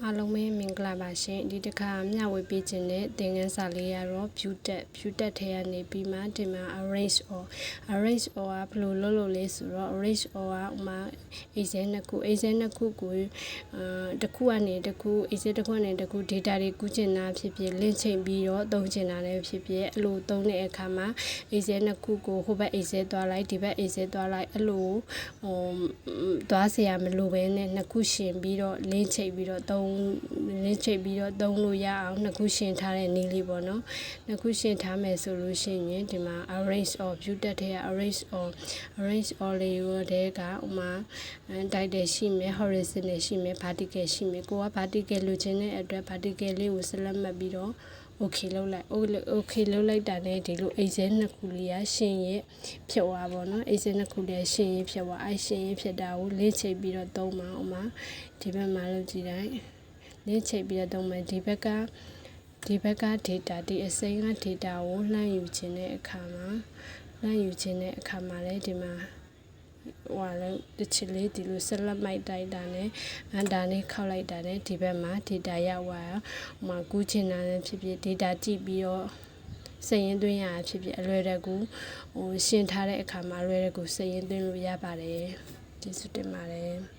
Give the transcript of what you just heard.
အားလုံးပဲမင်္ဂလာပါရှင်ဒီတစ်ခါမျှဝေပေးခြင်းနဲ့သင်ခန်းစာလေးရတော့ view tab ထဲကနေပြီးမှဒီမှာ arrange or ကဘယ်လိုလုပ်လို့လဲဆိုတော့ arrange or ကဥမာ exam နှစ်ခုကိုတစ်ခုကနေတစ်ခု exam တစ်ခုကနေတစ်ခု data တွေကူးချင်တာဖြစ်ဖြစ် link ချိန်ပြီးတော့သုံးချင်တာလည်းဖြစ်ဖြစ်အဲ့လိုသုံးတဲ့အခါမှာ exam နှစ်ခုကိုဟိုဘက် exam သွားလိုက်ဒီဘက် exam သွားလိုက်အဲ့လိုသွားเสียမလို့ပဲနဲ့နှစ်ခုရှင်ပြီးတော့ link ချိန်ပြီးတော့သုံးလို့ရအောင်နှစ်ခုရှင်ထားတဲ့နည်းလေးပေါ့နော်နှစ်ခုရှင်ထားမယ်ဆိုလို့ရှိရင်ဒီမှာ arrange or view tab ထဲက arrange or လေးရောတဲ့ကဥမာ title ရှိမယ် horizontal ရှိမယ် vertical ရှိမယ်ကိုက vertical လိုချင်တဲ့အတွက် vertical လေးကို select မှတ်ပြီးတော့okay လုပ်လိုက်တာနဲ့ဒီလို exam နှစ်ခုလေးရရှင်ရဲ့ဖြစ်သွားပါတော့ exam နှစ်ခုလေးရှင်ရဲ့ဖြစ်သွားရှင်ရဲ့ဖြစ်တာကိုလေးချိန်ပြီးတော့သုံးပါဥမာဒီဘက်မှာလုပ်ကြည့်လိုက်လေးချိန်ပြီးတော့သုံးမယ်ဒီဘက်က data ဒီအစိမ်းက data ကိုလှမ်းယူခြင်းတဲ့အခါမှာလည်းဒီမှာတစ်ချစ်လေးဒီလိုဆက်လက်မိုက်တိုက်တာနဲ့ဒါနဲ့ခောက်လိုက်တာနဲ့ဒီဘက်မှာ data ရောက်သွားရောဟိုမှာကူးချင်တာလည်းဖြစ်ဖြစ် data ကြည့်ပြီးတော့စရင်သွင်းရတာဖြစ်ဖြစ်အလွယ်တကူရှင်းထားတဲ့အခါမှာအလွယ်တကူစရင်သွင်းလို့ရပါတယ်ကျေးဇူးတင်ပါတယ်